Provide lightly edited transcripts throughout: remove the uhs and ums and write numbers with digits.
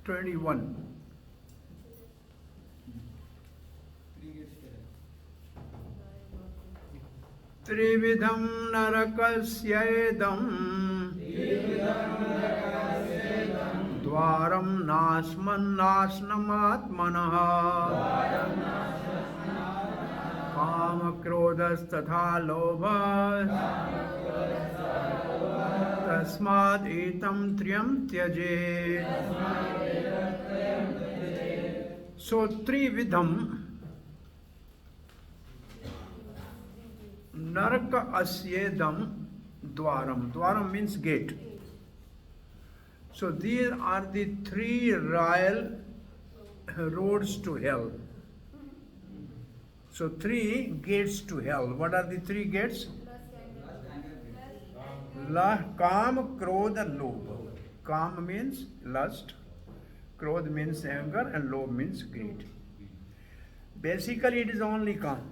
21. त्रिविधं नरकस्येदं द्वारं नास्मन्नाशनमात्मनः कामक्रोधस्तथा लोभः तस्माद् एतं त्रयं त्यजेत्. So त्रिविधं Naraka asyedam dwaram. Dwaram means gate. So these are the three royal roads to hell. So three gates to hell. What are the three gates? Kam, Krodh and Lobh. Kam means lust, Krodh means anger, and Lobh means greed. Basically it is only Kam.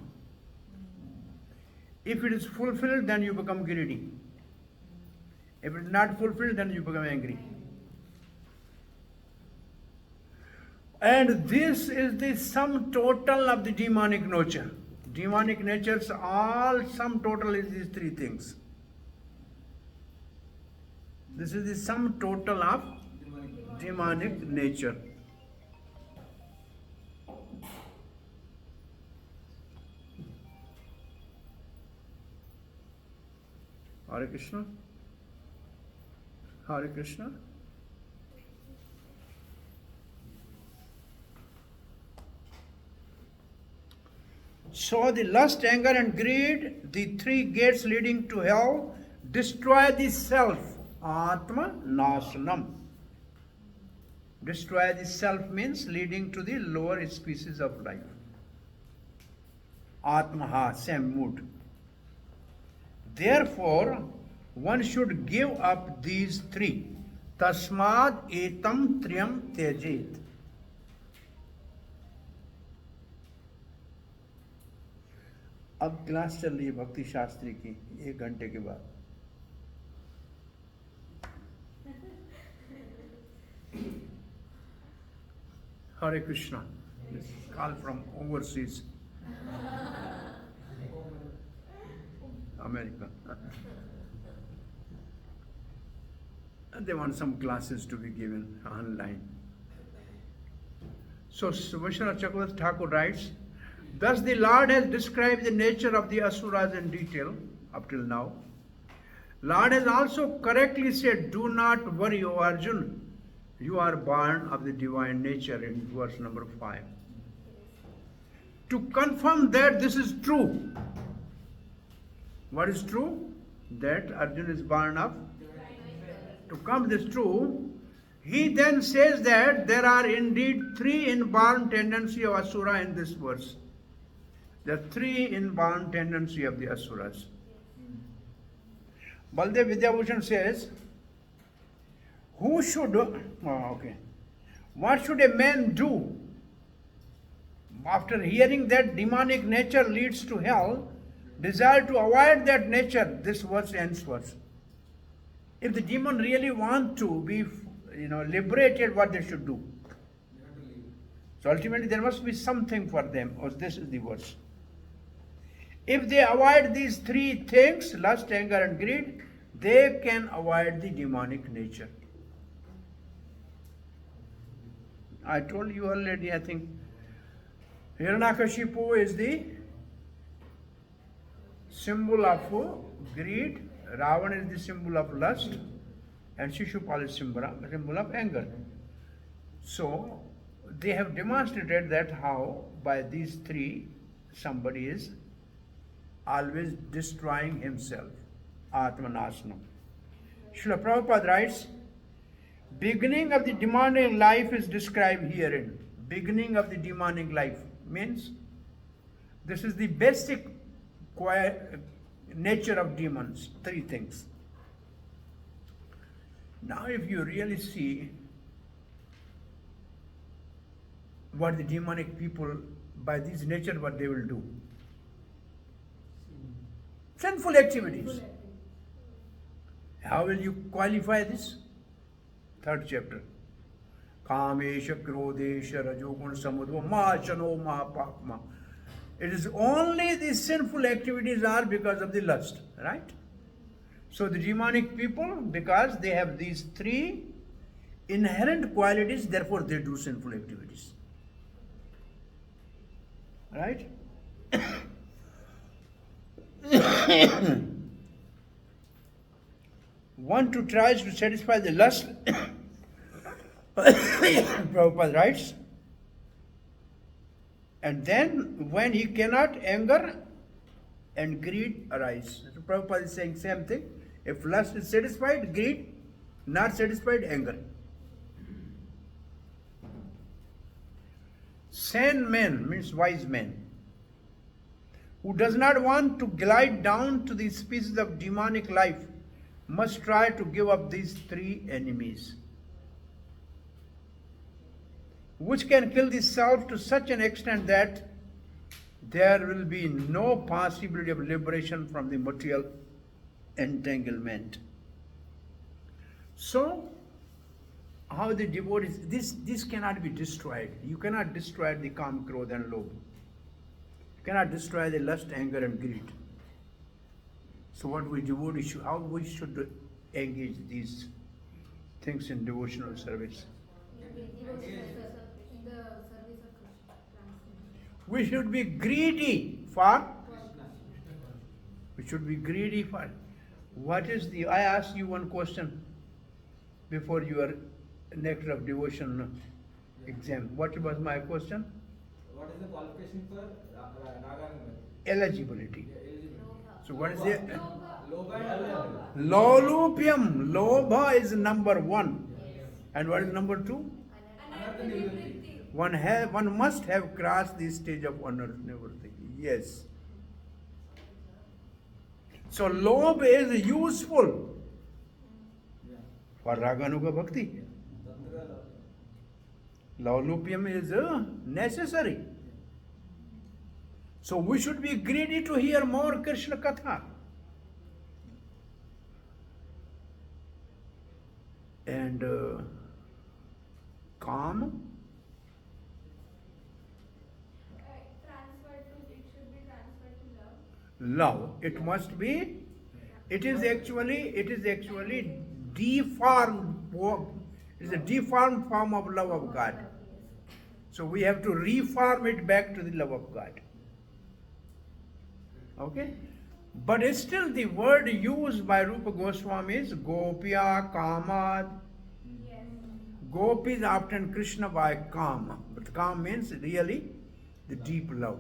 If it is fulfilled, then you become greedy. If it is not fulfilled, then you become angry. And this is the sum total of the demonic nature. Demonic natures, all sum total is these three things. This is the sum total of demonic nature. Hare Krishna. Hare Krishna. So the lust, anger and greed, the three gates leading to hell, destroy the self. Atma Nasanam. Destroy the self means leading to the lower species of life. Atmaha, same mood. Therefore, one should give up these three. Tasmad etam triyam tyajet. अब class चल रही है भक्ति शास्त्री की 1 घंटे के बाद. Hare Krishna. This call from overseas. America. And they want some classes to be given online. So Vishwanath Chakravarti Thakur writes, thus the Lord has described the nature of the Asuras in detail up till now. Lord has also correctly said, do not worry, O Arjun, you are born of the divine nature in verse number 5. To confirm that this is true, what is true? That Arjuna is born of? To come this true, he then says that there are indeed 3 inborn tendency of Asura in this verse. The 3 inborn tendency of the Asuras. Baldev Vidyabhushan says, what should a man do after hearing that demonic nature leads to hell? Desire to avoid that nature, this verse ends first. If the demon really want to be, liberated, what they should do? So ultimately there must be something for them, or this is the verse. If they avoid these 3 things, lust, anger and greed, they can avoid the demonic nature. I told you already, I think, Hiranyakashipu is the symbol of greed, Ravan is the symbol of lust, and Shishupal is symbol of anger. So, they have demonstrated that how by these 3 somebody is always destroying himself. Atmanasana. Srila Prabhupada writes, beginning of the demonic life is described herein. Beginning of the demonic life means this is the basic nature of demons, 3 things. Now if you really see what the demonic people by this nature, what they will do. Sinful activities. How will you qualify this? 3rd chapter. Kamesha, Krodesha, Rajogun, Samudva, Machano, Mahapakma. It is only the sinful activities are because of the lust, right? So the demonic people, because they have these three inherent qualities, therefore they do sinful activities. Right? One to tries to satisfy the lust, Prabhupada writes, and then when he cannot, anger and greed arise. So Prabhupada is saying same thing. If lust is satisfied, greed, not satisfied, anger. Sane man means wise man, who does not want to glide down to the species of demonic life, must try to give up these three enemies, which can kill the self to such an extent that there will be no possibility of liberation from the material entanglement. So, how the devotees, this cannot be destroyed. You cannot destroy the Kam, Krodha and Lobha. You cannot destroy the lust, anger and greed. So what we devotees should, how we should engage these things in devotional service? We should be greedy for, we should be greedy for, what is the, I asked you one question before your nectar of devotion exam. What was my question? What is the qualification for Raga? Eligibility. So what is it? Lobha. Lolupium. Lobha is number one. And what is number two? One must have crossed the stage of anartha-nivritti. Yes. So lobha is useful for Raganuga Bhakti. Lolupium is necessary. So we should be greedy to hear more Krishna Katha. And calm. It should be transferred to love. Love. It must be. It is actually deformed. It is a deformed form of love of God. So we have to reform it back to the love of God. Okay? But still the word used by Rupa Goswami is Gopya Kamad. Yes. Gop is often Krishna by Kama. But Kama means really the deep love.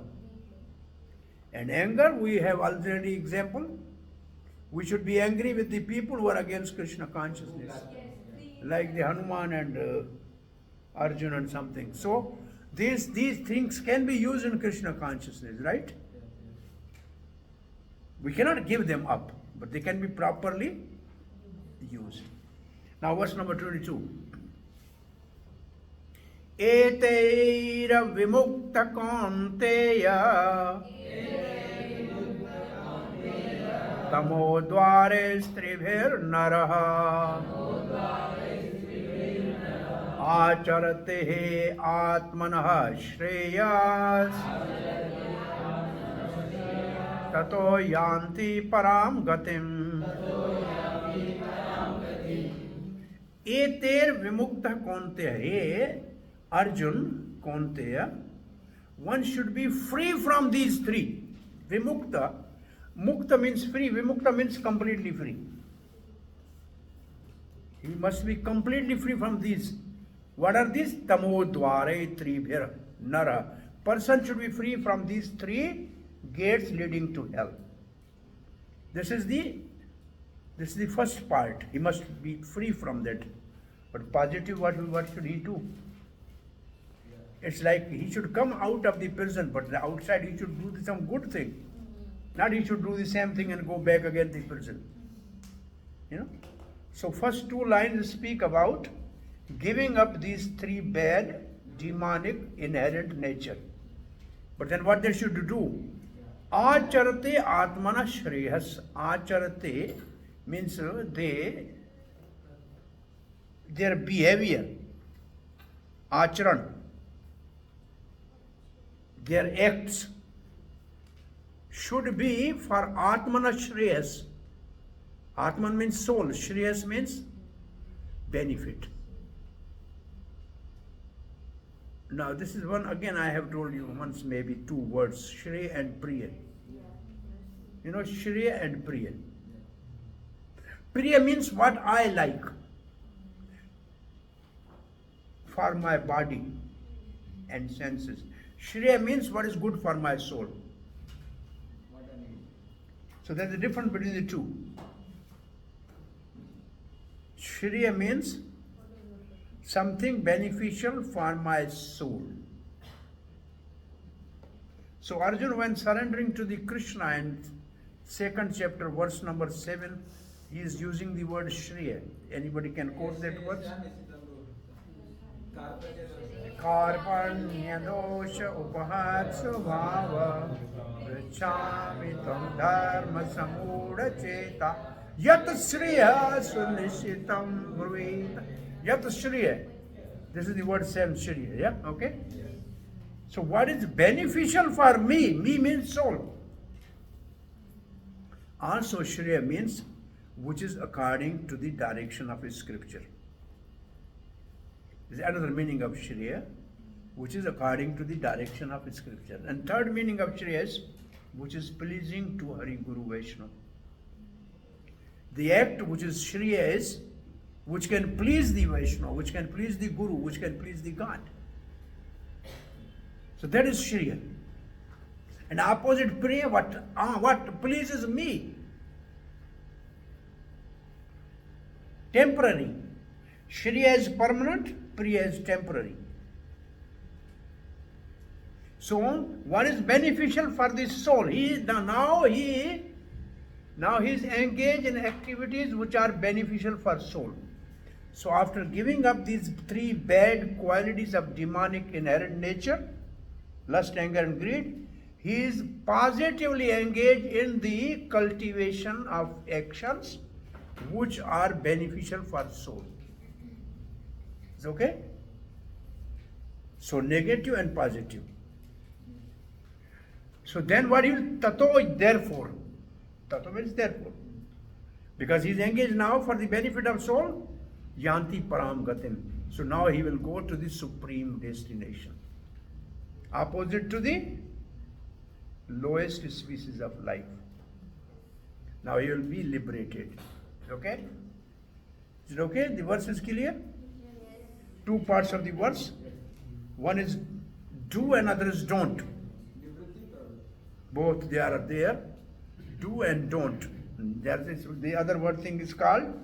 And anger, we have already example. We should be angry with the people who are against Krishna consciousness. Like the Hanuman and Arjuna and something. So these things can be used in Krishna consciousness, right? We cannot give them up, but they can be properly used. Now verse number 22. Eteira vimukta kaunteya tamo dvare stribhir naraha acharate atmanah shreyas tato yanti param gatim. Eter vimukta kaunteya. Hey Arjun, Kaunteya, one should be free from these three. Vimukta. Mukta means free. Vimukta means completely free. He must be completely free from these. What are these? Tamo dvare tribhir nara. Person should be free from these three gates leading to hell. This is the first part. He must be free from that. But positive, what should he do? It's like he should come out of the prison, but the outside he should do some good thing. Not he should do the same thing and go back again to the prison. You know? So first two lines speak about giving up these three bad, demonic, inherent nature. But then what they should do? Acharate atmana shreyas. Acharate means their behavior. acharan, their acts should be for Atmana Shreyas. Atman means soul, Shreyas means benefit. Now this is one, again I have told you once, maybe two words, Shreya and Priya. You know, Shreya and Priya. Priya means what I like for my body and senses. Shreya means what is good for my soul. What I need. So there's a difference between the two. Shreya means something beneficial for my soul. So Arjuna, when surrendering to the Krishna in 2nd chapter, verse number 7, he is using the word Shreya. Anybody can quote that verse? Karpanya dosha upahat svabhava Vrichami tam dharma samudha cheta Yat Shreya sunishitam bruveta. Yat Shreya. This is the word same Shreya, yeah? Okay? So what is beneficial for me? Me means soul. Also Shreya means which is according to the direction of scripture. This is another meaning of Shreya, which is according to the direction of scripture. And third meaning of Shreya is which is pleasing to Hari Guru Vaishnava. The act which is Shreya is which can please the Vaishnava, which can please the Guru, which can please the God. So that is Shreya. And opposite Priya, what pleases me? Temporary. Shreya is permanent, Priya is temporary. So what is beneficial for the soul? Now he is engaged in activities which are beneficial for soul. So after giving up these three bad qualities of demonic inherent nature, lust, anger and greed, he is positively engaged in the cultivation of actions which are beneficial for soul. Is okay? So negative and positive. So then what you tato is therefore. Tato means therefore. Because he is engaged now for the benefit of soul, yanti param gatim. So now he will go to the supreme destination. Opposite to the lowest species of life. Now he will be liberated. Okay? Is it okay? The verse is clear? Two parts of the verse. One is do and other is don't. Both they are there. Do and don't. The other word thing is called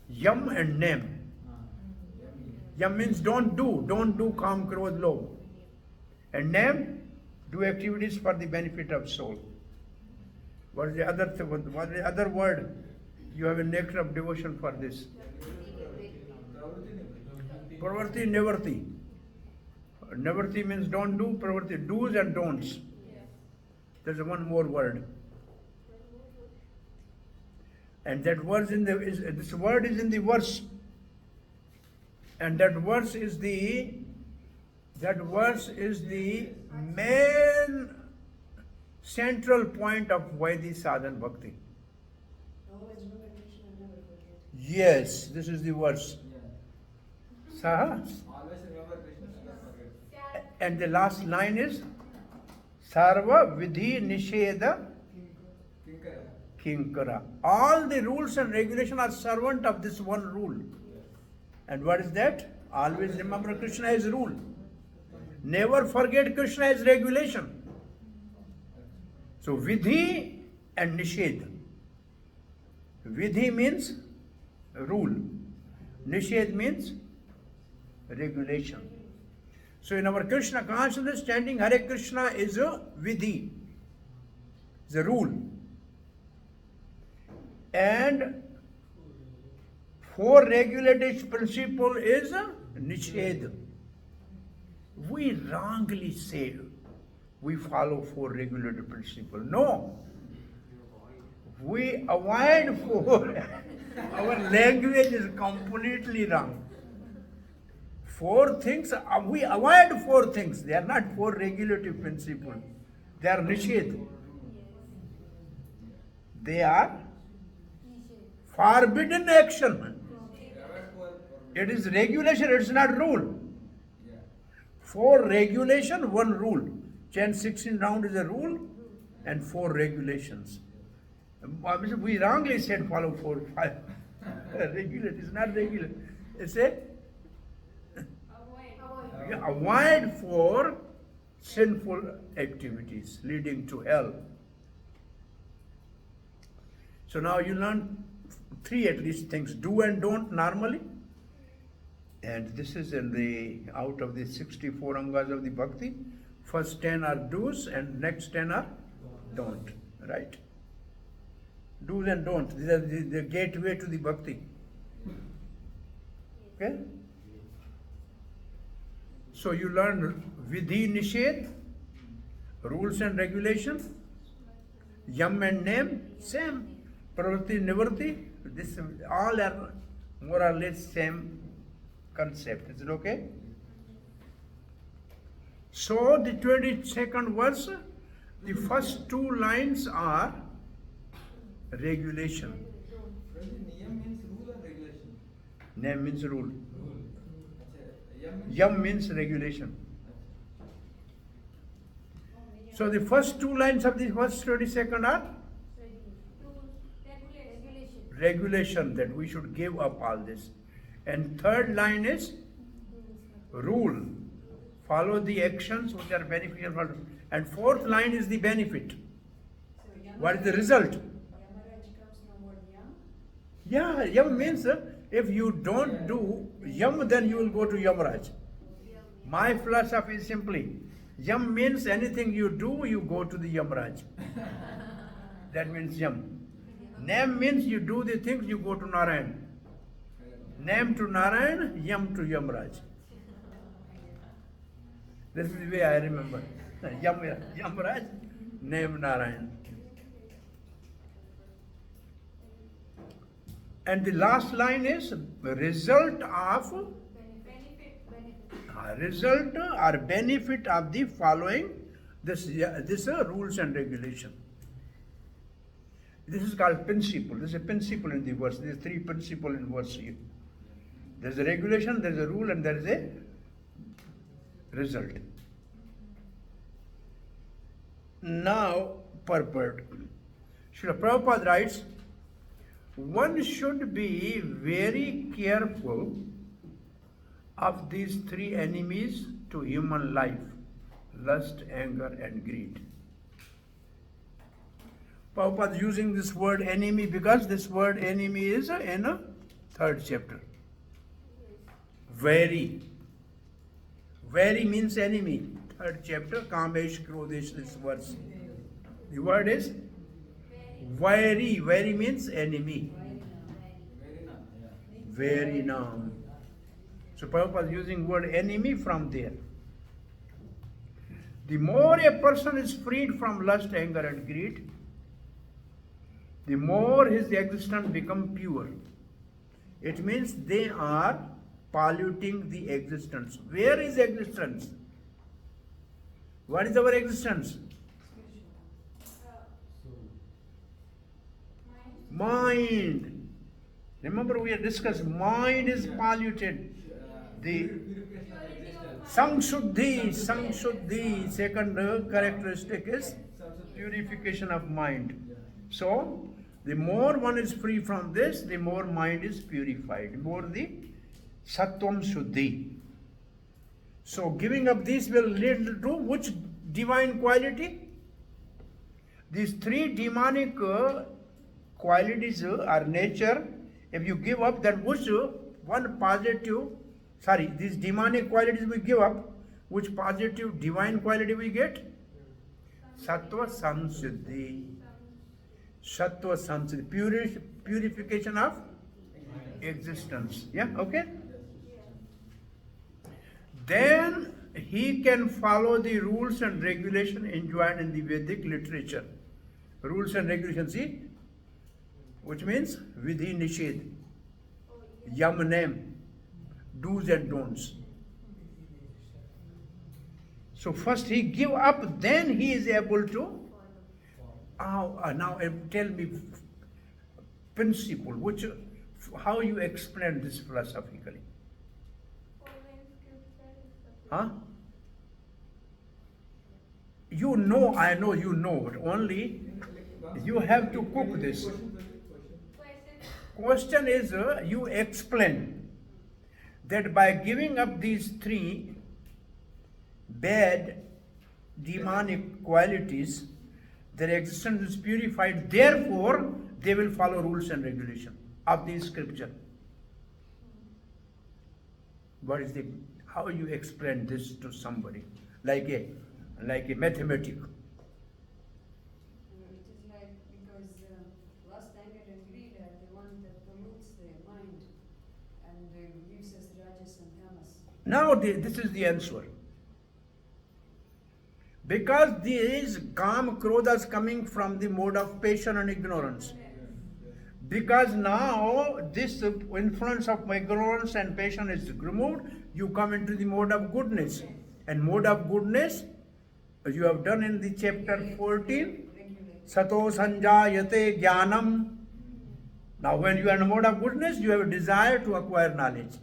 yam and name. Yam means don't do kam, krodh, lobh. And name, do activities for the benefit of soul. What is the other word? You have a nectar of devotion for this. Pravarti, nevarti. Nevarti means don't do, pravarti, do's and don'ts. There's one more word. And that word this word is in the verse. And that verse is the main central point of Vaidhi Sadhan Bhakti. Yes, this is the verse. Saha. Always remember Krishna, never forget. And the last line is Sarva Vidhi Nisheda Kinkara. Kinkara. All the rules and regulations are servant of this one rule. And what is that? Always remember Krishna as rule. Never forget Krishna as regulation. So Vidhi and Nisheda. Vidhi means rule. Nisheda means regulation. So in our Krishna consciousness, chanting Hare Krishna is a Vidhi, is a rule. And four regulated principle is a Nisheda. We wrongly say we follow four regulated principle. No. We avoid four Our language is completely wrong. Four things, we avoid four things. They are not four regulative principles. They are nishedh. They are forbidden action. Avoid for It is regulation, it's not rule. yeah. Four regulation, one rule. Chant 16 round is a rule and four regulations. We wrongly said follow four, five. Regulate is not regulate. It's a Avoid. avoid for sinful activities leading to hell. So now you learn three at least things, do and don't normally. And this is in the out of the 64 angas of the bhakti. First 10 are do's and next 10 are don't. Right? Do's and don't. These are the gateway to the bhakti. Okay? So you learn vidhi nishedh, rules and regulations, yam and name, same. Pravritti nivrti, this all are more or less same concept. Is it okay? So the 22nd verse, the first two lines are regulation. Niyam means rule or regulation? Name means rule. Achha, yam means Yam means regulation. So the first two lines of the first 22nd are regulation, that we should give up all this. And third line is rule. Follow the actions which are beneficial for. And fourth line is the benefit. What is the result? Yeah, yam means if you don't do yam, then you will go to Yamaraj. My philosophy is simply yam means anything you do, you go to the Yamaraj. That means yam. Name means you do the things, you go to Narayan. Name to Narayan, yam to Yamaraj. This is the way I remember. Yamaraj, name Narayan. And the last line is result of result or benefit of the following this rules and regulation. This is called principle. This is a principle in the verse. There are three principles in verse here. There is a regulation, there is a rule, and there is a result. Now, purport. Srila Prabhupada writes, one should be very careful of these three enemies to human life: lust, anger, and greed. Prabhupada is using this word enemy because this word enemy is in a third chapter. Very. Very means enemy. Third chapter, Kamesh, Krodesh, this verse. The word is very. Very means enemy. very now. Yeah. Very noun. So Prabhupada is using word enemy from there. The more a person is freed from lust, anger, and greed, the more his existence becomes pure. It means they are polluting the existence. Where is existence? What is our existence? Mind. Remember we have discussed mind is polluted. The Purification of existence. Sangshuddhi, second characteristic is purification of mind. So, the more one is free from this, the more mind is purified. More the Sattvam Shuddhi. So, giving up these will lead to which divine quality? These three demonic qualities are nature. If you give up, then which one positive, these demonic qualities we give up, which positive divine quality we get? Sattva Samsiddhi. Sattva Samsiddhi. Purification of existence. Yeah, okay? Then he can follow the rules and regulation enjoined in the Vedic literature. Rules and regulations, see? Which means Vidhi Nishedh. Yam name, do's and don'ts. So first he give up, then he is able to. Now tell me principle, how you explain this philosophically? Following scripture is sufficient. Huh? You know, I know you know, but only you have to cook this. Question is, you explain that by giving up these three bad demonic qualities, their existence is purified, therefore they will follow rules and regulation of the scripture. What is how you explain this to somebody? Like a mathematic. It is like because last time I agreed that the one that pollutes the mind and gives us rajas and tamas. Now this is the answer. Because these kam krodhas coming from the mode of passion and ignorance. Because now this influence of ignorance and passion is removed, you come into the mode of goodness. And mode of goodness, you have done in the chapter 14, Sato Sanjayate Jnanam. Now when you are in a mode of goodness, you have a desire to acquire knowledge.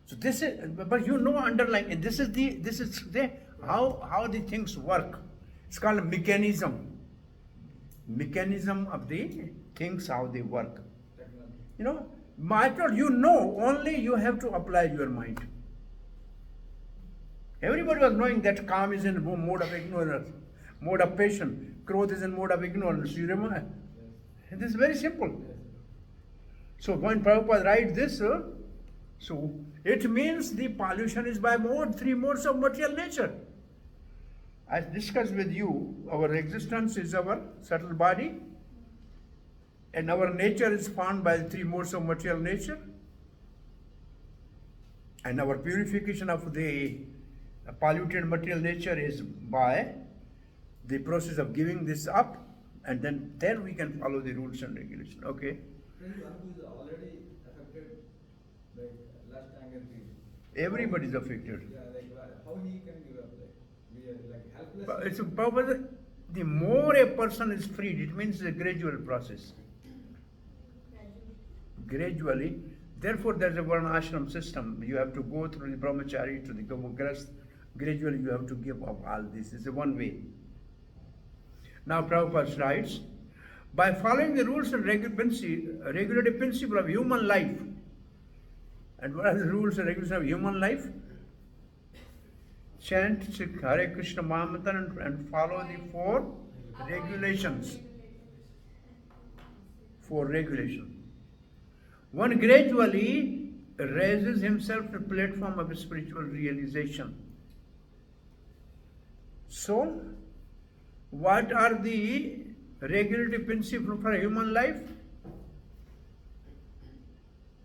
So this is, but you know underlying, this is how the things work. It's called a mechanism. Mechanism of the things, how they work. You know, you know, only you have to apply your mind. Everybody was knowing that calm is in mode of ignorance, mode of passion, growth is in mode of ignorance. You remember? Yes. This is very simple. Yes. So when Prabhupada writes this, so it means the pollution is by three modes of material nature. I discussed with you, our existence is our subtle body, and our nature is formed by the three modes of material nature, and our purification of the polluted material nature is by the process of giving this up, and then we can follow the rules and regulations. Okay? One who is already affected, like last anger field. Everybody is affected. Yeah, like how he can give up? Like we are like helpless. But it's a purpose. The more a person is freed, it means it's a gradual process. Gradually. Therefore, there's a varnashram system. You have to go through the brahmachari to the grahast. Gradually, you have to give up all this. It's a one way. Now, Prabhupada writes, by following the rules and regulative principle of human life. And what are the rules and regulations of human life? Chant Hare Krishna Mahamantra and follow the four regulations. Four regulations. One gradually raises himself to the platform of spiritual realization. So, what are the regulative principles for human life?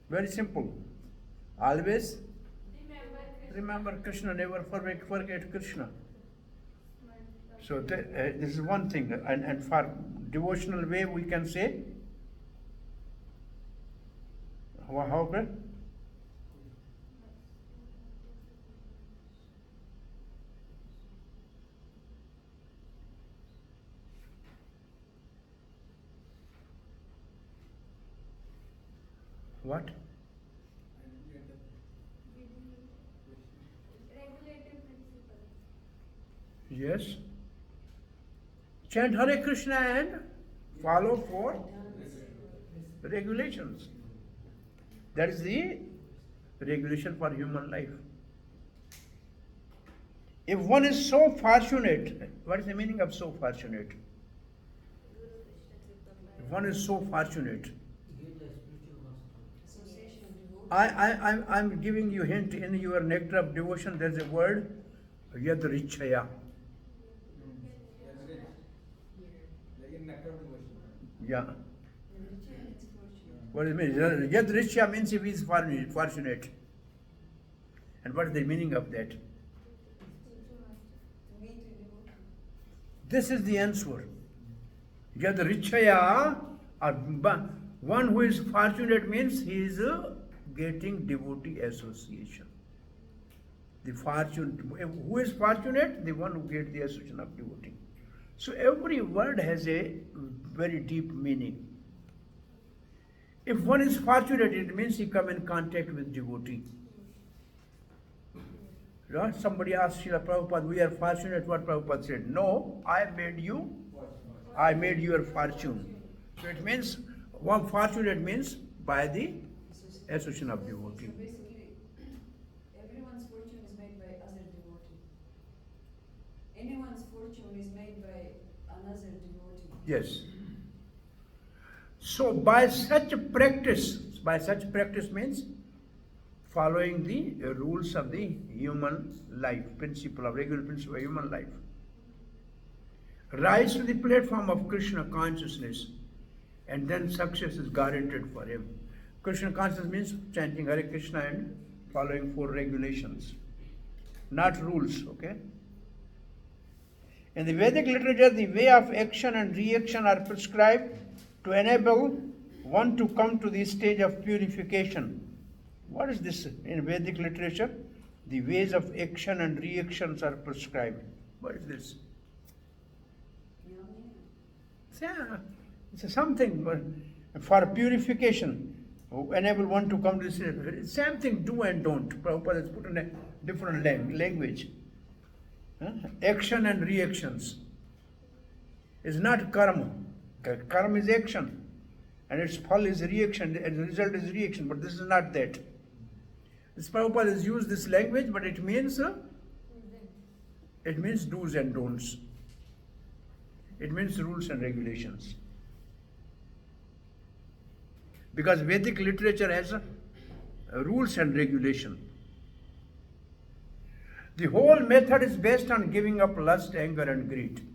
Very simple. Always remember Krishna, never forget Krishna. So this is one thing. And for devotional way we can say, how can? What? Regulative principle. Yes. Chant Hare Krishna and follow four regulations. That is the regulation for human life. If one is so fortunate, what is the meaning of so fortunate? If one is so fortunate, I'm giving you a hint in your nectar of devotion. There's a word, yad richaya. Like in nectar of devotion. Yeah. What does it mean? Yad richaya means if he is fortunate. And what is the meaning of that? This is the answer. Yad richaya, or One who is fortunate means he is getting devotee association. The fortune, who is fortunate? The one who gets the association of devotee. So every word has a very deep meaning. If one is fortunate, it means he come in contact with devotee. Right? Somebody asked Srila Prabhupada, we are fortunate. What Prabhupada said? No, I made you. I made your fortune. So it means, one fortunate means by the association of devotee. So basically, everyone's fortune is made by other devotee. Anyone's fortune is made by another devotee. Yes. So by such practice means following the rules of the human life, regular principle of human life. Rise to the platform of Krishna consciousness, and then success is guaranteed for him. Krishna consciousness means chanting Hare Krishna and following 4 regulations, not rules, okay? In the Vedic literature, the way of action and reaction are prescribed to enable one to come to the stage of purification. What is this in Vedic literature? The ways of action and reactions are prescribed. What is this? Yeah, it's something for purification. Enable one to come to this. Same thing, do and don't. Prabhupada has put in a different language. Action and reactions is not karma. Karma is action, and its fall is reaction, and the result is reaction. But this is not that. This Prabhupada has used this language, but it means do's and don'ts. It means rules and regulations. Because Vedic literature has rules and regulation. The whole method is based on giving up lust, anger, and greed.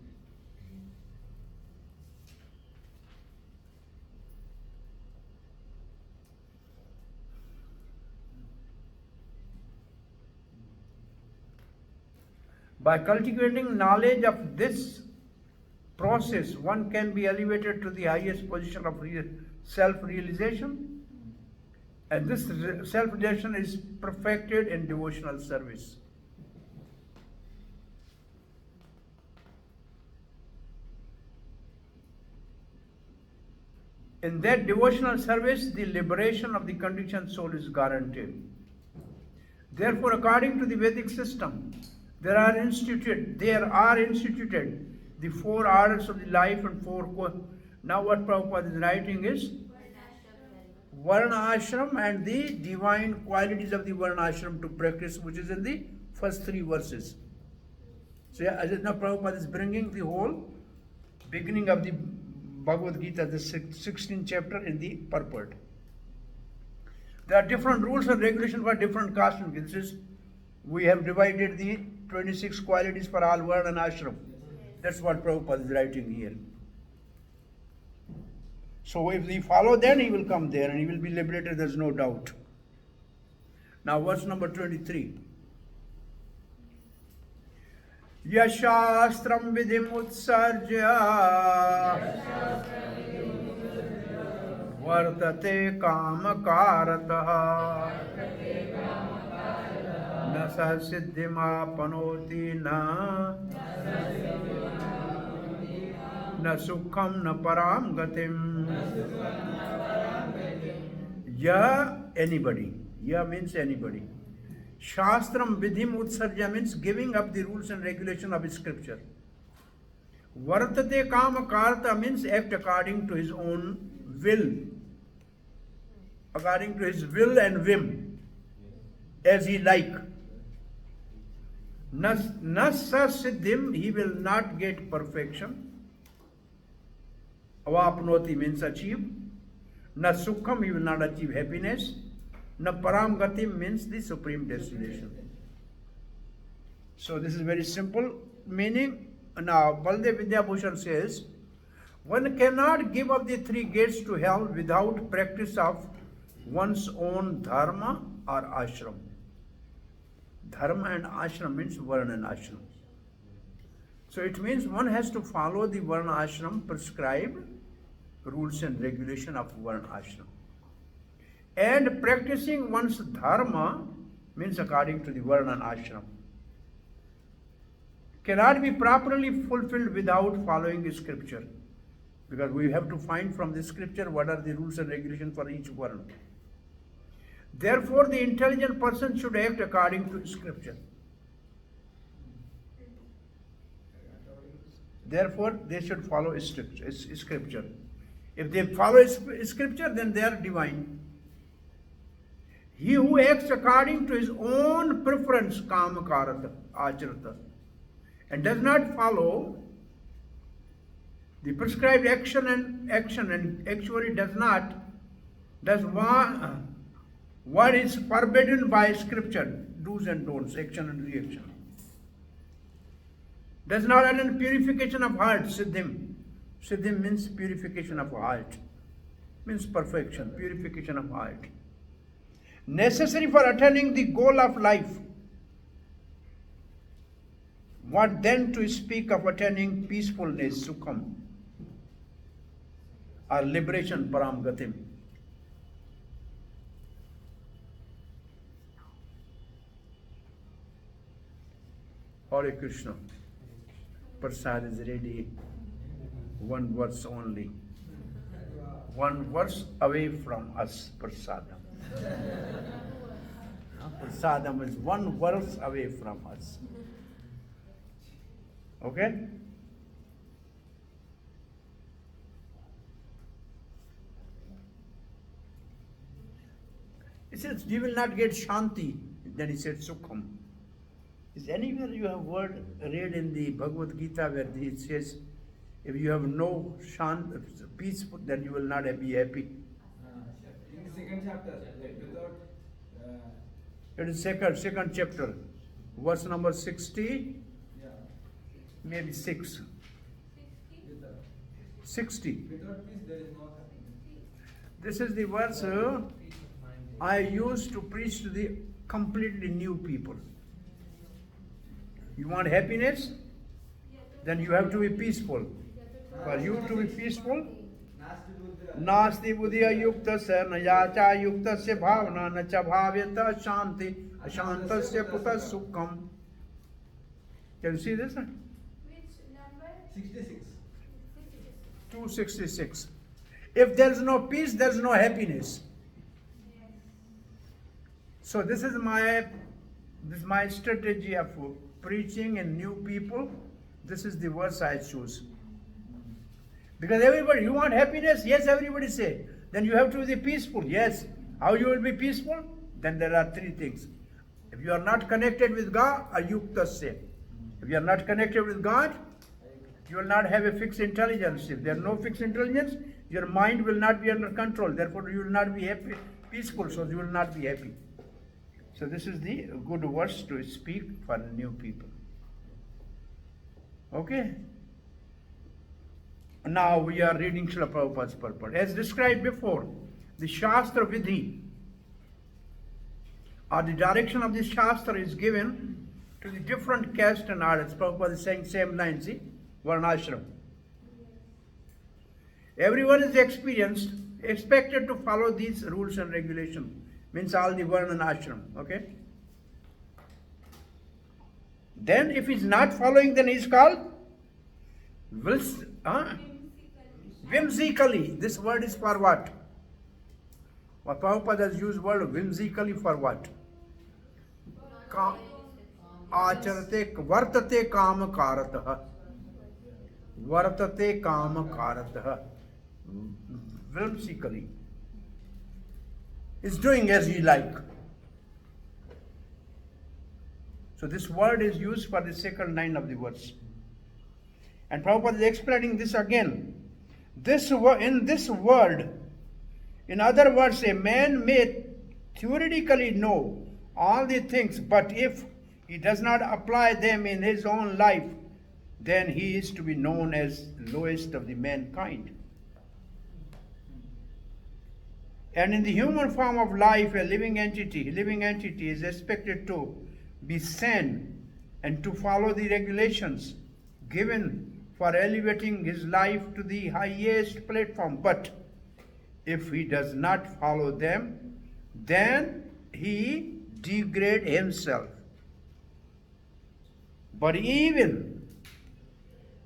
By cultivating knowledge of this process, one can be elevated to the highest position of self-realization, and this self-realization is perfected in devotional service. In that devotional service, the liberation of the conditioned soul is guaranteed. Therefore, according to the Vedic system, there are instituted the 4 orders of the life and 4 now what Prabhupada is writing is Varna Ashram and the divine qualities of the Varna Ashram to practice, which is in the first 3 verses. So as now Prabhupada is bringing the whole beginning of the Bhagavad Gita, the 16th chapter in the purport. There are different rules and regulations for different castes and creeds. We have divided the 26 qualities for all Varna and Ashram. That's what Prabhupada is writing here. So if we follow, then he will come there and he will be liberated, there's no doubt. Now verse number 23. Yashastram vidhim utsarja vartate kamakarataha na sasiddhimapanoti na sukham na param gatim. Ya anybody. Ya means anybody. Shastram vidhim utsarja means giving up the rules and regulation of scripture. Vartate kama karta means act according to his own will. According to his will and whim. As he like. Nasa siddhim, he will not get perfection. Avapnoti means achieve. Na sukham, he will not achieve happiness. Na param gatim means the supreme destination. So this is very simple meaning. Now Baldev Vidyabhushan says, one cannot give up the 3 gates to hell without practice of one's own dharma or ashram. Dharma and ashram means varna and ashram. So it means one has to follow the varna ashram prescribed rules and regulation of Varna ashram. And practicing one's dharma means according to the Varna and ashram. Cannot be properly fulfilled without following scripture. Because we have to find from the scripture what are the rules and regulations for each Varna. Therefore, the intelligent person should act according to scripture. Therefore, they should follow scripture. If they follow scripture, then they are divine. He who acts according to his own preference, kama karata, acharata, and does not follow the prescribed action and actually does what is forbidden by scripture, do's and don'ts, action and reaction. Does not attain purification of heart, siddhim. Siddhim means purification of heart, means perfection, purification of heart. Necessary for attaining the goal of life. What then to speak of attaining peacefulness, sukham, or liberation, param gatim. Hare Krishna. Prasad is ready. One verse only. One verse away from us, prasadam. Prasadam is one verse away from us. Okay? He says, you will not get shanti. Then he said, sukham. Is anywhere you have word read in the Bhagavad Gita where it says, if you have no peace, then you will not be happy? In the second chapter, like without. It is second chapter, verse number 60, Yeah. maybe 6. 60. Without peace, there is no happiness. This is the verse I used to preach to the completely new people. You want happiness? Then you have to be peaceful. For you to be peaceful, Nasti buddhiya yuktasya nayacha yuktasya bhavana nacha bhavyata shanti ashantasya puta sukham. Can you see this? Which number? 66. 266. If there is no peace, there is no happiness. Yes. So this is my strategy of preaching in new people. This is the verse I choose. Because everybody, you want happiness? Yes, everybody say. Then you have to be peaceful. Yes. How you will be peaceful? Then there are three things. If you are not connected with God, ayuktasya. If you are not connected with God, you will not have a fixed intelligence. If there is no fixed intelligence, your mind will not be under control. Therefore, you will not be happy, peaceful, so you will not be happy. So this is the good verse to speak for new people. Okay? Now we are reading Srila Prabhupada's purport. As described before, the Shastra Vidhi, or the direction of the Shastra, is given to the different caste and orders. Prabhupada is saying same line, see? Varnashram. Everyone is expected to follow these rules and regulations. Means all the Varna and ashram. Okay? Then if he's not following, then he's called whimsically. This word is for what? Well, Prabhupada has used word whimsically for what? Acharate vartate kama karatah. Vartate kama karatah. Whimsically. Is doing as he like. So this word is used for the second line of the verse. And Prabhupada is explaining this again. In this word, in other words, a man may theoretically know all the things, but if he does not apply them in his own life, then he is to be known as lowest of the mankind. And in the human form of life, a living entity is expected to be sane and to follow the regulations given for elevating his life to the highest platform. But if he does not follow them, then he degrades himself. But even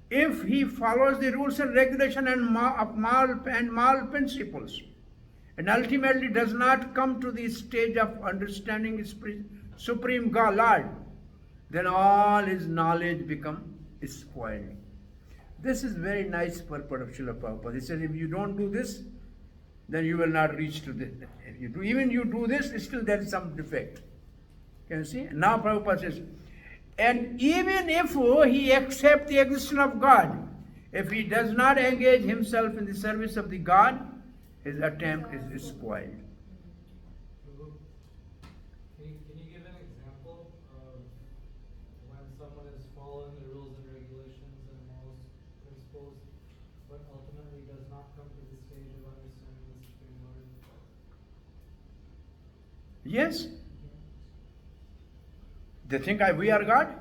if he follows the rules and regulation and moral principles, and ultimately does not come to the stage of understanding his supreme God, Lord, then all his knowledge become spoiled. This is very nice purport of Srila Prabhupada. He says, if you don't do this, then you will not reach to this. If you do, even you do this, still there is some defect. Can you see? Now Prabhupada says, and even if he accepts the existence of God, if he does not engage himself in the service of the God, his attempt is spoiled. Can you give an example of when someone is following the rules and regulations and moral principles, but ultimately does not come to the stage of understanding the Supreme Lord? Yes. They think we are God.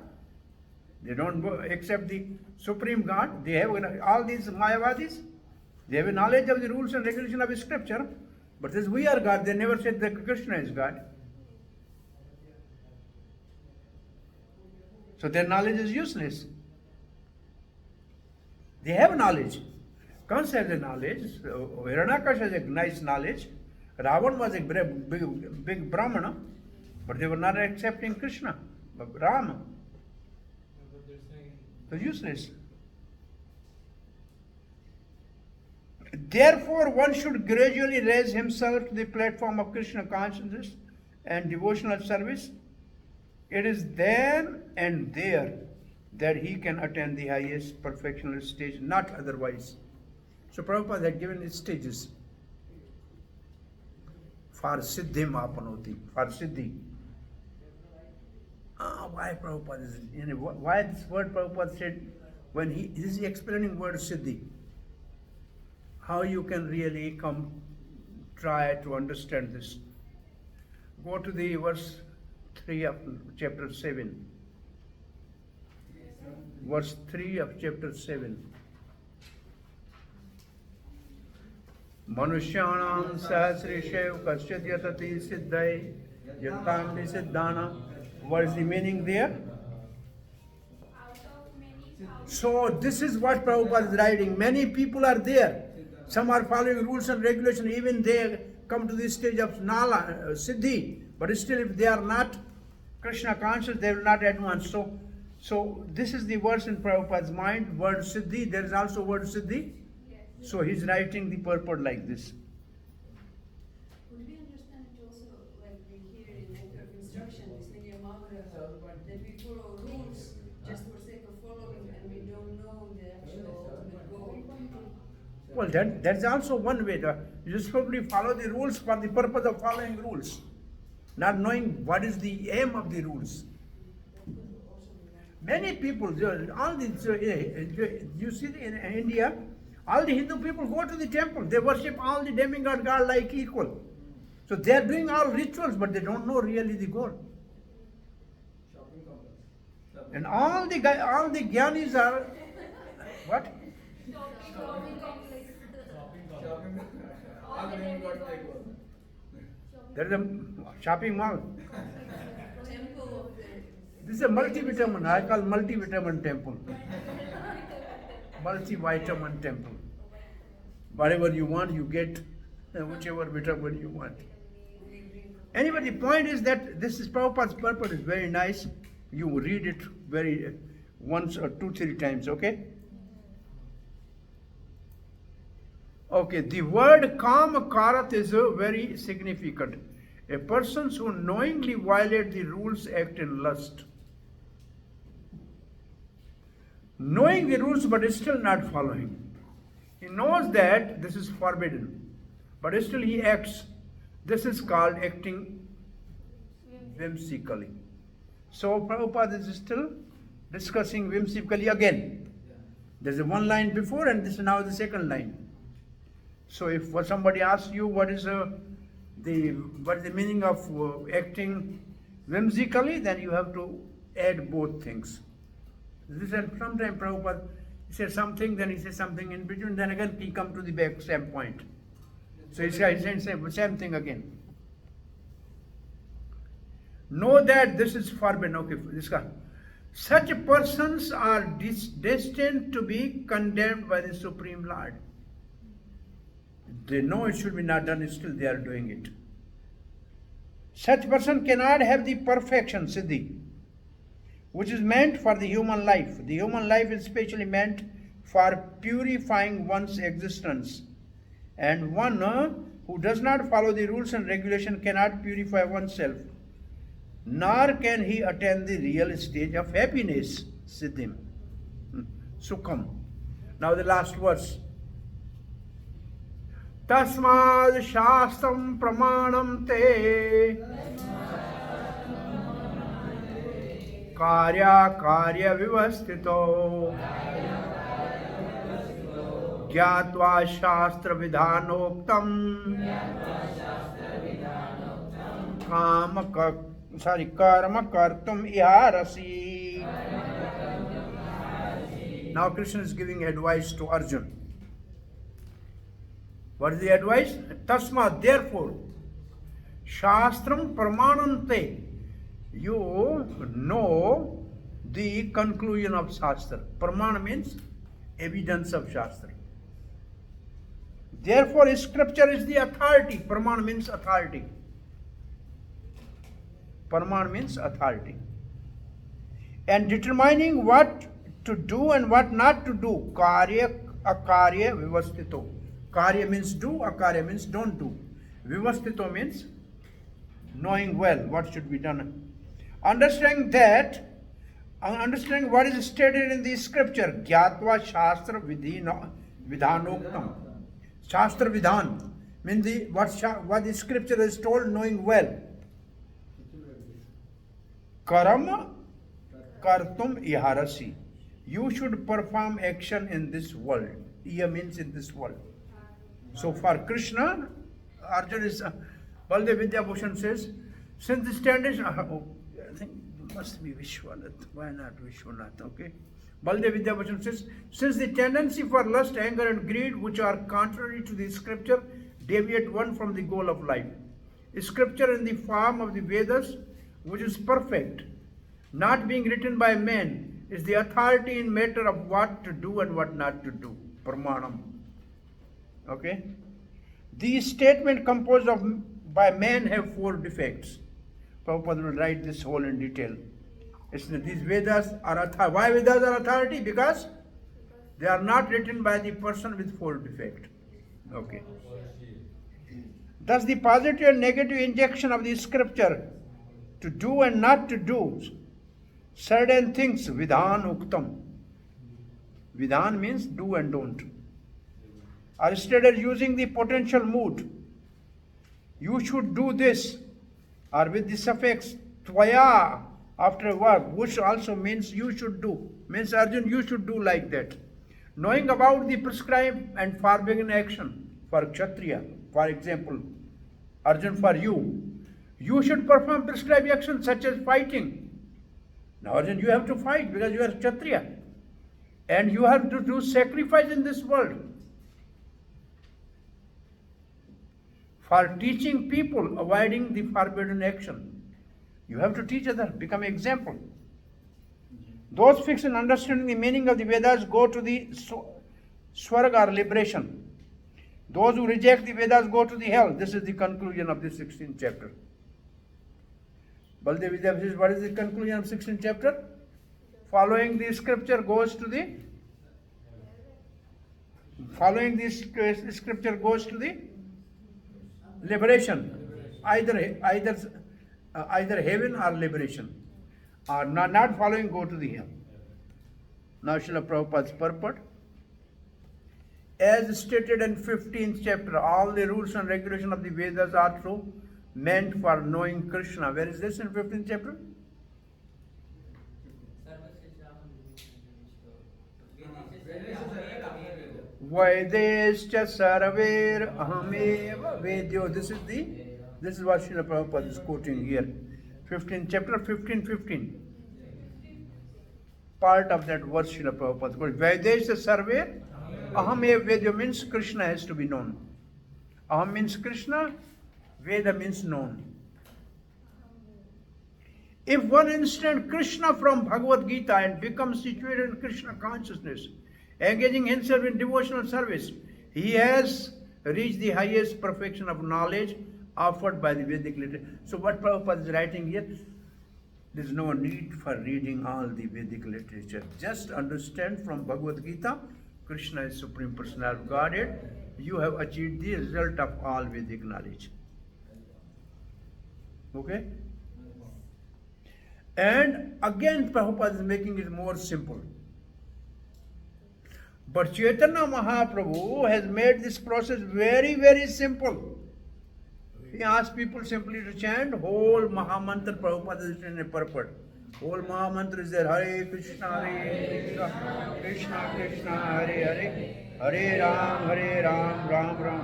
They don't accept the Supreme God. They have all these Mayavadis. They have a knowledge of the rules and regulation of Scripture, but this we are God. They never said that Krishna is God. So their knowledge is useless. They have knowledge. Kansa has a knowledge. Hiranyakash has a nice knowledge. Ravan was a big Brahmana, but they were not accepting Krishna, but Rama. But they're saying They're useless. Therefore, one should gradually raise himself to the platform of Krishna consciousness and devotional service. It is then and there that he can attain the highest perfectional stage, not otherwise. So Prabhupada had given his stages. For siddhim apanoti, for siddhi. Why Prabhupada is, why this word Prabhupada said when he is explaining word siddhi? How you can really try to understand this. Go to the verse 3 of chapter 7. Verse 3 of chapter 7. Manushyanam sahasrishev kasyat yatati siddhai yatam nisiddhana. What is the meaning there? Out of many thousands. So this is what Prabhupada is writing. Many people are there. Some are following rules and regulations. Even they come to this stage of siddhi. But still, if they are not Krishna conscious, they will not advance. So this is the verse in Prabhupada's mind. Word siddhi. There is also word siddhi. Yes. So he's writing the purport like this. Could we understand it also like we hear in Letter of Instruction, this Niyamagraha, that we follow rules just for sake of following and we don't know the actual ultimate goal? Well, that's also one way. You just probably follow the rules for the purpose of following rules, not knowing what is the aim of the rules. Many people, all these, you see in India, all the Hindu people go to the temple. They worship all the demigod God like equal. So they are doing all rituals, but they don't know really the goal. Shopping complex. And all the jnanis are what? Shopping complex. Shopping. All the name got takeover. There is a shopping mall. Temple of the This is a multivitamin. I call multivitamin temple. Multivitamin temple. Whatever you want, you get whichever vitamin you want. Anyway, the point is that this is Prabhupada's purport is very nice. You read it once or 2-3 times, okay? Okay, the word kama karat is very significant. A person who knowingly violate the rules act in lust. Knowing the rules but still not following. He knows that this is forbidden, but still he acts. This is called acting whimsically. So Prabhupada is still discussing whimsically again. There's a one line before and this is now the second line. So if somebody asks you what is the meaning of acting whimsically, then you have to add both things. This and sometimes Prabhupada He says something, then he says something in between, then again he come to the back same point. So he's saying same thing again. Know that this is forbidden. Okay, this guy. Such persons are destined to be condemned by the Supreme Lord. They know it should be not done, still they are doing it. Such person cannot have the perfection, siddhi, which is meant for the human life. The human life is specially meant for purifying one's existence. And one who does not follow the rules and regulation cannot purify oneself, nor can he attain the real stage of happiness, siddhim, sukham. Now the last verse. Tasmad shastram pramanam te karya vivastito gyatva shastra vidhanoktam karma kartum iharasi. Now Krishna is giving advice to Arjuna. What is the advice? Tasma, therefore, shastram pramanante. You know the conclusion of shastra. Pramana means evidence of shastra. Therefore, scripture is the authority. Pramana means authority. Pramana means authority. And determining what to do and what not to do. Karya, akarya, vivastito. Karya means do, akarya means don't do. Vivastito means knowing well what should be done. Understanding what is stated in the scripture. Gyatva shastra vidhanoktam. Shastra vidhan means what the scripture is told, knowing well. Karma kartum iharasi. You should perform action in this world. Iya means in this world. So for Krishna, Arjuna is, Baldev Vidyabhushan says, since the standards, I think it must be Vishwanath, why not Vishwanath, okay? Baldev Vidyabhushan says, since the tendency for lust, anger and greed, which are contrary to the scripture, deviate one from the goal of life. Scripture in the form of the Vedas, which is perfect, not being written by men, is the authority in matter of what to do and what not to do. Pramanam. Okay? The statement composed by men have 4 defects. Prabhupada will write this whole in detail. These Vedas are authority. Why Vedas are authority? Because they are not written by the person with 4 defects. Okay. Thus the positive and negative injection of the scripture to do and not to do certain things, vidhan uktam. Vidhan means do and don't. Are stated using the potential mood. You should do this, or with the suffix tvaya after a verb, which also means you should do. Means Arjuna, you should do like that. Knowing about the prescribed and forbidden action for Kshatriya, for example, Arjuna, for you should perform prescribed actions such as fighting. Now Arjuna, you have to fight because you are Kshatriya. And you have to do sacrifice in this world. For teaching people, avoiding the forbidden action. You have to teach others, become an example. Those fixed in understanding the meaning of the Vedas go to the Swarga or liberation. Those who reject the Vedas go to the hell. This is the conclusion of the 16th chapter. Baldev Vidya says, what is the conclusion of 16th chapter? Following the scripture goes to the liberation, either heaven or liberation, or not following go to the hell. Now Srila Prabhupada's purport. As stated in 15th chapter, all the rules and regulations of the Vedas are true, meant for knowing Krishna. Where is this in 15th chapter? Vaidescha sarver ahameva vedyo. This is what Srila Prabhupada is quoting here. 15th chapter, 15:15. part of that verse Srila Prabhupada quoted. Vedesha sarve, aham eva Vedya means Krishna has to be known. Aham means Krishna, Veda means known. If one instant Krishna from Bhagavad Gita and becomes situated in Krishna consciousness, engaging himself in devotional service, he has reached the highest perfection of knowledge offered by the Vedic literature. So what Prabhupada is writing here, there is no need for reading all the Vedic literature. Just understand from Bhagavad Gita, Krishna is Supreme Personality of Godhead. You have achieved the result of all Vedic knowledge. Okay? And again, Prabhupada is making it more simple. But Chaitanya Mahaprabhu has made this process very, very simple. He asked people simply to chant whole Mahamantra. Prabhupada is in a purport. Whole Mahamantra is there. Hare Krishna, Krishna, Krishna Krishna, Hare Hare, Hare Ram, Ram Ram.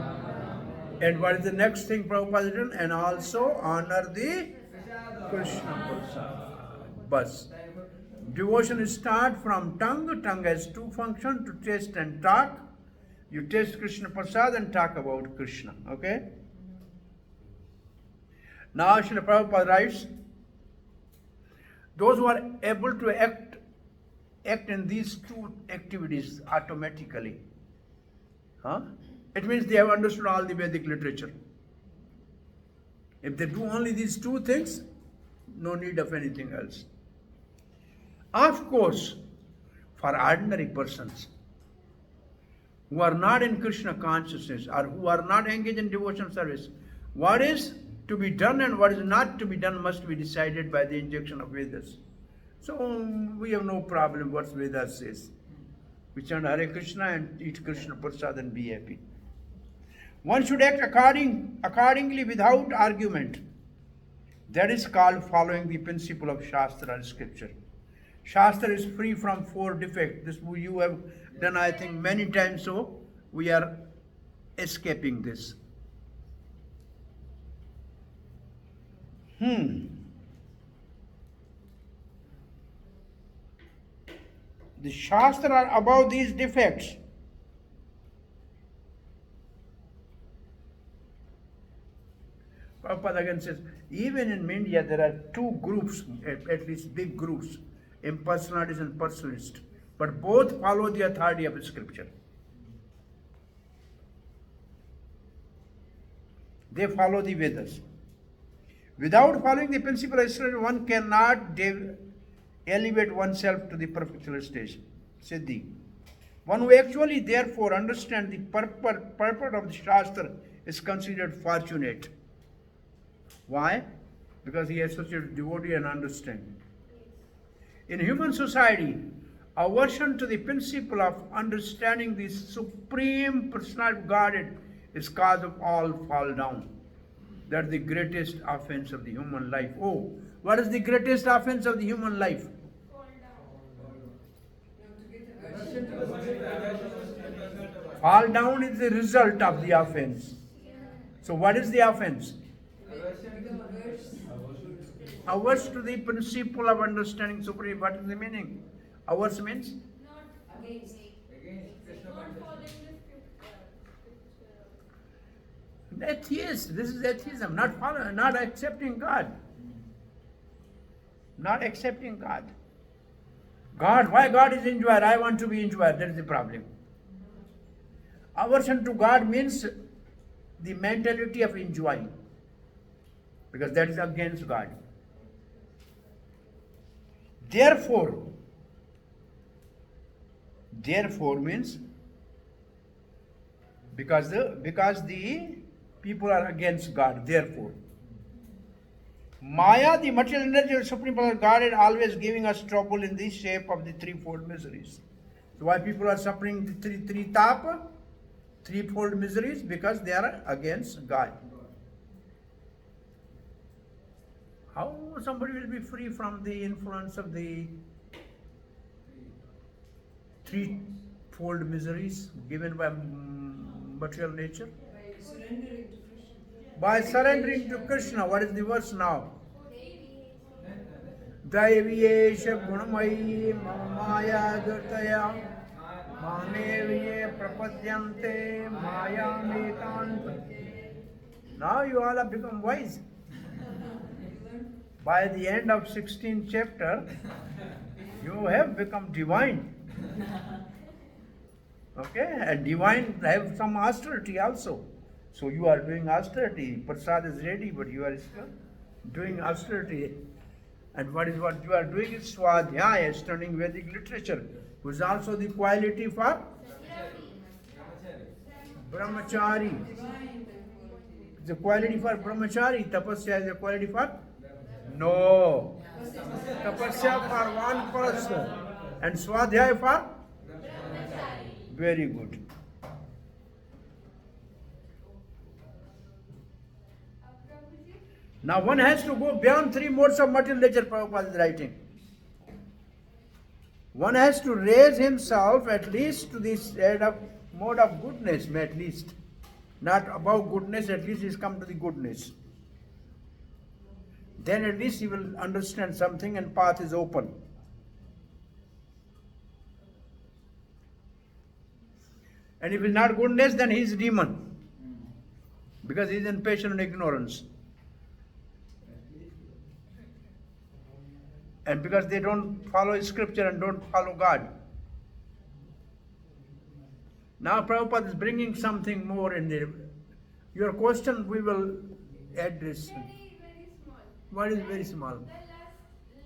And what is the next thing Prabhupada has done? And also honor the Krishna Prasad. Bas. Devotion starts from tongue. Tongue has two functions, to taste and talk. You taste Krishna Prasad and talk about Krishna. Okay? Now Srila Prabhupada writes, those who are able to act in these two activities automatically, it means they have understood all the Vedic literature. If they do only these two things, no need of anything else. Of course, for ordinary persons who are not in Krishna consciousness or who are not engaged in devotional service, what is to be done and what is not to be done must be decided by the injection of Vedas. So we have no problem what Vedas says. We chant Hare Krishna and eat Krishna Prasad and be happy. One should act accordingly without argument. That is called following the principle of Shastra and Scripture. Shastra is free from four defects. This you have done, I think, many times, so we are escaping this. The Shastra are about these defects. Prabhupada again says, even in India there are two groups, at least big groups, impersonalists and personalists, but both follow the authority of Scripture. They follow the Vedas. Without following the principle of Scripture, one cannot elevate oneself to the perfectional stage, Siddhi. One who actually therefore understands the purport of the Shastra is considered fortunate. Why? Because he has such a devotee and understanding. In human society, aversion to the principle of understanding the Supreme Personality of Godhead is cause of all fall down. That's the greatest offense of the human life. Oh, what is the greatest offense of the human life? Fall down is the result of the offense. So what is the offense? Averse to the principle of understanding Supreme. What is the meaning? Averse means? Not against. Not following the scripture. Atheist. This is atheism. Not accepting God. Not accepting God. God, why God is enjoyer? I want to be enjoyer. That is the problem. Aversion to God means the mentality of enjoying, because that is against God. Therefore means because the people are against God. Therefore, Maya, the material energy of Supreme Personality of Godhead, always giving us trouble in the shape of the threefold miseries. So why people are suffering the threefold miseries? Because they are against God. How somebody will be free from the influence of the threefold miseries given by material nature? By surrendering to Krishna. By surrendering to Krishna. What is the verse now? दैवीयेष गुणमयी मम माया दुर्तया मामेव प्रपद्यन्ते मायामेकान्त. Now you all have become wise. By the end of 16th chapter, you have become divine. Okay, and divine have some austerity also. So you are doing austerity. Prasad is ready, but you are still doing austerity. And what you are doing is Swadhyaya, studying Vedic literature, which is also the quality for brahmachari. Divine quality. The quality for brahmachari. Tapasya is the quality for? No. Tapasya for one person. And Swadhyaya for? Very good. Now one has to go beyond 3 modes of material nature, Prabhupada is writing. One has to raise himself at least to this mode of goodness, at least. Not above goodness, at least he's come to the goodness. Then at least he will understand something and path is open. And if it's not goodness, then he is demon. Because he is in passion and ignorance. And because they don't follow scripture and don't follow God. Now Prabhupada is bringing something more in there. Your question we will address. Very small. What is very small? The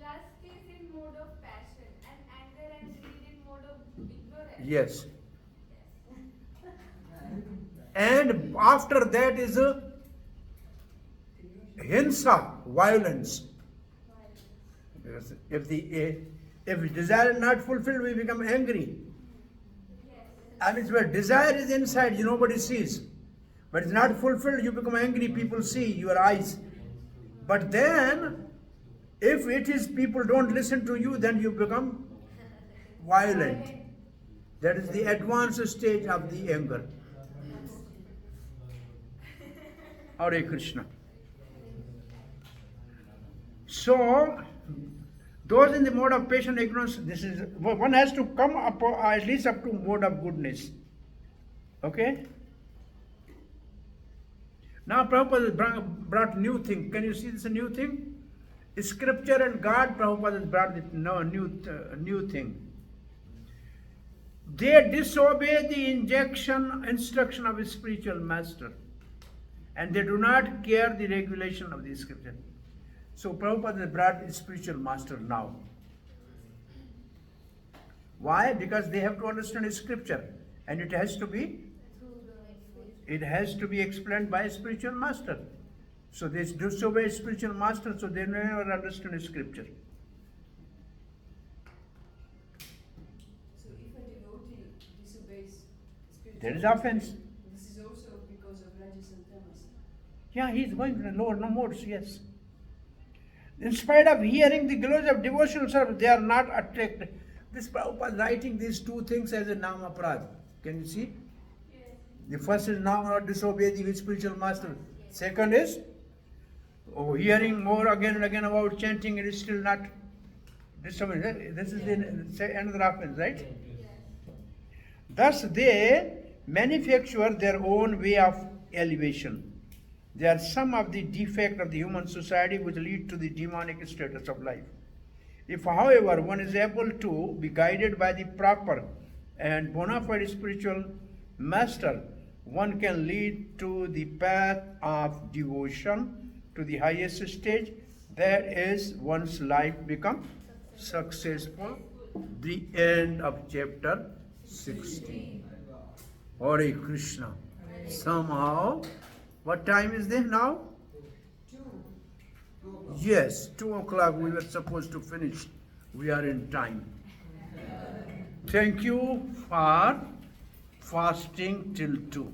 lust is in mode of passion and anger and greed in mode of ignorance. Yes. And after that is hinsa, violence. Because if desire is not fulfilled, we become angry. And it's where desire is inside, nobody sees. But it's not fulfilled, you become angry, people see your eyes. But then, if it is people don't listen to you, then you become violent. That is the advanced stage of the anger. Hare Krishna. So, those in the mode of patient ignorance, this is one has to come up at least up to mode of goodness. Okay? Now Prabhupada has brought new thing. Can you see this new thing? Scripture and God, Prabhupada has brought this new thing. They disobey the instruction of a spiritual master. And they do not care the regulation of the scripture. So Prabhupada has brought a spiritual master now. Why? Because they have to understand scripture. And it has to be explained by a spiritual master. So they disobey a spiritual master, so they never understand scripture. So if a devotee disobeys spiritual There is offense. this is also because of Rajas and Tamas. Yeah, he is going to the lower modes, yes. In spite of hearing the glories of devotional service, they are not attracted. This Prabhupada is writing these two things as a nama prad. Can you see? Yes. The first is nama, disobey the spiritual master. Second is hearing more again and again about chanting, it is still not disobeying. This is another offense, right? Thus they manufacture their own way of elevation. They are some of the defects of the human society which lead to the demonic status of life. If, however, one is able to be guided by the proper and bona fide spiritual master, one can lead to the path of devotion to the highest stage. That is, one's life become successful. The end of chapter 16. Hare Krishna. Somehow, what time is this now? 2. Yes, 2 o'clock we were supposed to finish. We are in time. Thank you for fasting till 2.